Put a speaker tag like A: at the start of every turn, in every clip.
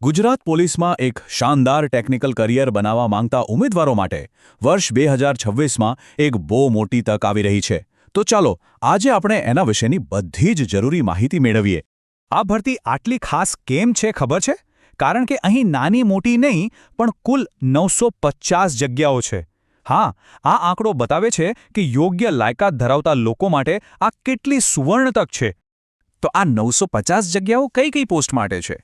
A: ગુજરાત પોલીસમાં એક શાનદાર ટેકનિકલ કરિયર બનાવવા માંગતા ઉમેદવારો માટે વર્ષ 2026માં એક બહુ મોટી તક આવી રહી છે. તો ચાલો આજે આપણે એના વિશેની બધી જ જરૂરી માહિતી મેળવીએ.
B: આ ભરતી આટલી ખાસ કેમ છે ખબર છે? કારણ કે અહીં નાની મોટી નહીં પણ કુલ 950 જગ્યાઓ છે. હા, આ આંકડો બતાવે છે કે યોગ્ય લાયકાત ધરાવતા લોકો માટે આ કેટલી સુવર્ણ તક છે. તો આ 950 જગ્યાઓ કઈ કઈ પોસ્ટ માટે છે?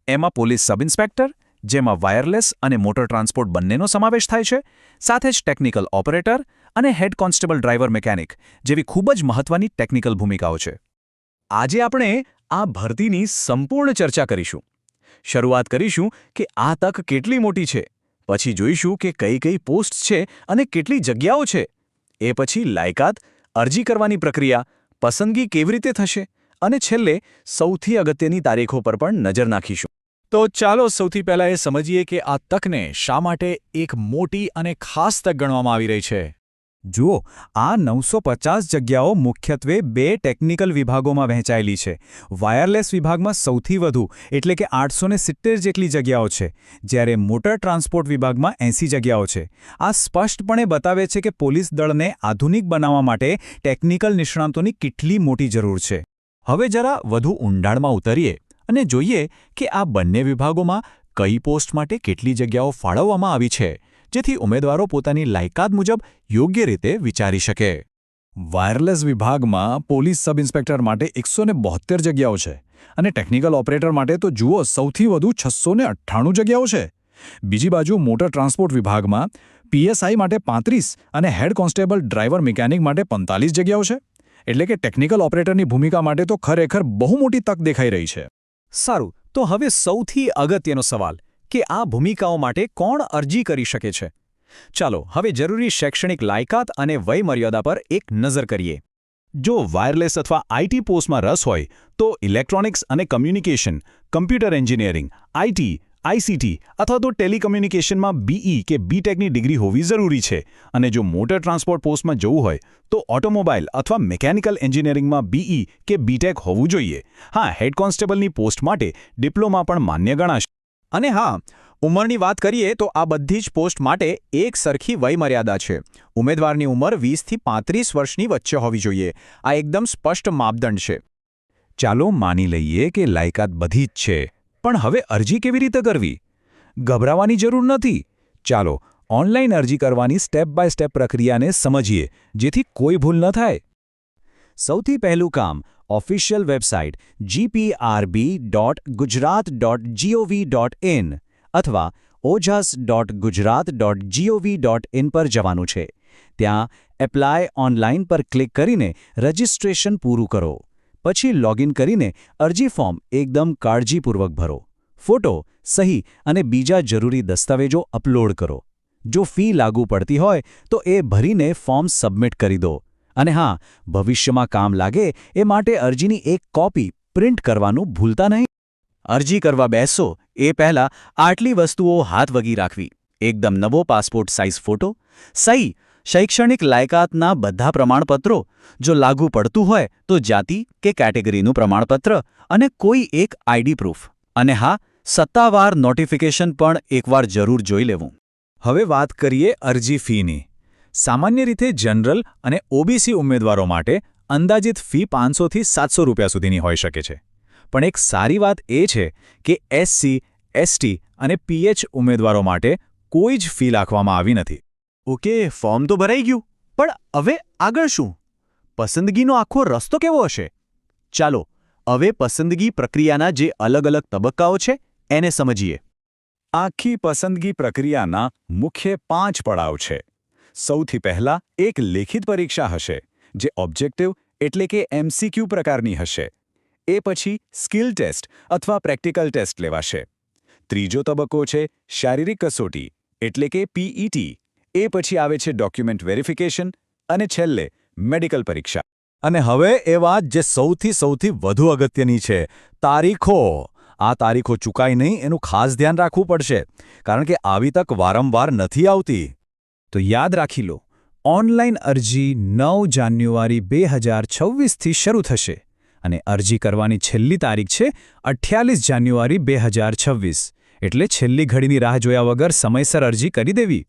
B: એમાં પોલીસ સબ ઇન્સ્પેક્ટર, જેમાં વાયરલેસ અને મોટર ટ્રાન્સપોર્ટ બંનેનો સમાવેશ થાય છે, સાથે જ ટેકનિકલ ઓપરેટર અને હેડ કોન્સ્ટેબલ ડ્રાઈવર મિકેનિક જેવી ખૂબ જ મહત્વની ટેકનિકલ ભૂમિકાઓ છે. આજે આપણે આ ભરતીની સંપૂર્ણ ચર્ચા કરીશું. શરૂઆત કરીશું કે આ તક કેટલી મોટી છે, પછી જોઈશું કે કઈ કઈ પોસ્ટ છે અને કેટલી જગ્યાઓ છે. એ પછી લાયકાત, અરજી કરવાની પ્રક્રિયા, પસંદગી કેવી રીતે થશે અને છેલ્લે સૌથી અગત્યની તારીખો પર પણ નજર નાખીશું. તો ચાલો સૌથી પહેલાં એ સમજીએ કે આ તકને શા માટે એક મોટી અને ખાસ તક ગણવામાં આવી રહી છે. જુઓ, આ 950 જગ્યાઓ મુખ્યત્વે બે ટેકનિકલ વિભાગોમાં વહેંચાયેલી છે. વાયરલેસ વિભાગમાં સૌથી વધુ એટલે કે 870 જેટલી જગ્યાઓ છે, જ્યારે મોટર ટ્રાન્સપોર્ટ વિભાગમાં 80 જગ્યાઓ છે. આ સ્પષ્ટપણે બતાવે છે કે પોલીસ દળને આધુનિક બનાવવા માટે ટેકનિકલ નિષ્ણાતોની કેટલી મોટી જરૂર છે. હવે જરા વધુ ઊંડાણમાં ઉતરીએ અને જોઈએ કે આ બંને વિભાગોમાં કઈ પોસ્ટ માટે કેટલી જગ્યાઓ ફાળવવામાં આવી છે, જેથી ઉમેદવારો પોતાની લાયકાત મુજબ યોગ્ય રીતે વિચારી શકે. વાયરલેસ વિભાગમાં પોલીસ સબ ઇન્સ્પેક્ટર માટે 172 જગ્યાઓ છે અને ટેકનિકલ ઓપરેટર માટે તો જુઓ સૌથી વધુ 698 જગ્યાઓ છે. બીજી બાજુ મોટર ટ્રાન્સપોર્ટ વિભાગમાં પીએસઆઈ માટે 35 અને હેડ કોન્સ્ટેબલ ડ્રાઈવર મિકેનિક માટે 45 જગ્યાઓ છે. એટલે કે ટેકનિકલ ઓપરેટરની ભૂમિકા માટે તો ખરેખર બહુ મોટી તક દેખાઈ રહી છે. સારું, તો હવે સૌથી અગત્યનો સવાલ કે આ ભૂમિકાઓ માટે કોણ અરજી કરી શકે છે? ચાલો હવે જરૂરી શૈક્ષણિક લાયકાત અને વયમર્યાદા પર એક નજર કરીએ. જો વાયરલેસ અથવા આઈટી પોસ્ટમાં રસ હોય તો ઇલેક્ટ્રોનિક્સ અને communication, computer engineering, IT, ICT અથવા તો ટેલિકમ્યુનિકેશનમાં બીઈ કે બીટેકની ડિગ્રી હોવી જરૂરી છે. અને જો મોટર ટ્રાન્સપોર્ટ પોસ્ટમાં જવું હોય તો ઓટોમોબાઈલ અથવા મિકેનિકલ એન્જિનિયરિંગમાં બીઈ કે બીટેક હોવું જોઈએ. હા, હેડ કોન્સ્ટેબલની પોસ્ટ માટે ડિપ્લોમા પણ માન્ય ગણાશે. અને હા, ઉંમરની વાત કરીએ તો આ બધી જ પોસ્ટ માટે એક સરખી વયમર્યાદા છે. ઉમેદવારની ઉંમર 20થી 35 વર્ષની વચ્ચે હોવી જોઈએ. આ એકદમ સ્પષ્ટ માપદંડ છે. ચાલો માની લઈએ કે લાયકાત બધી જ છે, પણ હવે અરજી કેવી રીતે કરવી? ગભરાવાની જરૂર નથી. ચાલો ઓનલાઈન અરજી કરવાની સ્ટેપ બાય સ્ટેપ પ્રક્રિયાને સમજીએ, જેથી કોઈ ભૂલ ન થાય. સૌથી પહેલું કામ, ઓફિશિયલ વેબસાઇટ gprb.gujarat.gov.in અથવા ojas.gujarat.gov.in પર જવાનું છે. ત્યાં એપ્લાય ઓનલાઈન પર ક્લિક કરીને રજિસ્ટ્રેશન પૂરું કરો. પછી લોગિન કરીને અરજી ફોર્મ એકદમ કાળજીપૂર્વક ભરો. ફોટો, સહી અને બીજા જરૂરી દસ્તાવેજો અપલોડ કરો. જો ફી લાગુ પડતી હોય તો એ ભરીને ફોર્મ સબમિટ કરી દો. અને હા, ભવિષ્યમાં કામ લાગે એ માટે અરજીની એક કોપી પ્રિન્ટ કરવાનું ભૂલતા નહીં. અરજી કરવા બેસો એ પહેલાં આટલી વસ્તુઓ હાથવગી રાખવી: એકદમ નવો પાસપોર્ટ સાઇઝ ફોટો, સહી, શૈક્ષણિક લાયકાતના બધા પ્રમાણપત્રો, જો લાગુ પડતું હોય તો જાતિ કે કેટેગરીનું પ્રમાણપત્ર અને કોઈ એક આઈડી પ્રૂફ. અને હા, સત્તાવાર નોટિફિકેશન પણ એકવાર જરૂર જોઈ લેવું. હવે વાત કરીએ અરજી ફીની. સામાન્ય રીતે જનરલ અને ઓબીસી ઉમેદવારો માટે અંદાજિત ફી 500થી 700 રૂપિયા સુધીની હોઈ શકે છે. પણ એક સારી વાત એ છે કે એસસી, એસટી અને પીએચ ઉમેદવારો માટે કોઈ જ ફી રાખવામાં આવી નથી. ઓકે, ફોર્મ તો ભરાઈ ગયું, પણ હવે આગળ શું? પસંદગીનો આખો રસ્તો કેવો હશે? ચાલો હવે પસંદગી પ્રક્રિયાના જે અલગ અલગ તબક્કાઓ છે એને સમજીએ. આખી પસંદગી પ્રક્રિયાના મુખ્ય 5 પડાવ છે. સૌથી પહેલાં એક લેખિત પરીક્ષા હશે, જે ઓબ્જેક્ટિવ એટલે કે એમસીક્યુ પ્રકારની હશે. એ પછી સ્કિલ ટેસ્ટ અથવા પ્રેક્ટિકલ ટેસ્ટ લેવાશે. ત્રીજો તબક્કો છે શારીરિક કસોટી એટલે કે પીઈટી. એ પછી આવે છે ડોક્યુમેન્ટ વેરિફિકેશન અને છેલ્લે મેડિકલ પરીક્ષા. અને હવે એ વાત જે સૌથી વધુ અગત્યની છે, તારીખો. આ તારીખો ચૂકાય નહીં એનું ખાસ ધ્યાન રાખવું પડશે, કારણ કે આવી તક વારંવાર નથી આવતી. તો યાદ રાખી લો, ઓનલાઈન અરજી 9 જાન્યુઆરી 2026થી શરૂ થશે અને અરજી કરવાની છેલ્લી તારીખ છે 28 જાન્યુઆરી 2026. એટલે છેલ્લી ઘડીની રાહ જોયા વગર સમયસર અરજી કરી દેવી.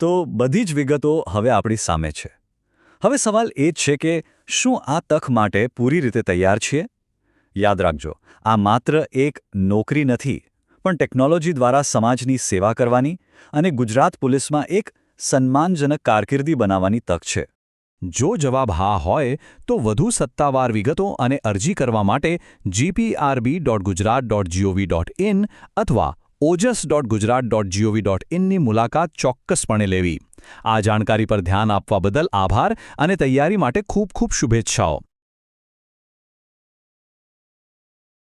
C: તો બધી જ વિગતો હવે આપણી સામે છે. હવે સવાલ એ જ છે કે શું આ તક માટે પૂરી રીતે તૈયાર છીએ? યાદ રાખજો, આ માત્ર એક નોકરી નથી, પણ ટેકનોલોજી દ્વારા સમાજની સેવા કરવાની અને ગુજરાત પોલીસમાં એક સન્માનજનક કારકિર્દી બનાવવાની તક છે.
B: જો જવાબ હા હોય તો વધુ સત્તાવાર વિગતો અને અરજી કરવા માટે gprb.gujarat.gov.in અથવા ojas.gujarat.gov.in ની મુલાકાત ચોક્કસપણે લેવી. આ જાણકારી પર ધ્યાન આપવા બદલ આભાર અને તૈયારી માટે ખૂબ ખૂબ શુભેચ્છાઓ.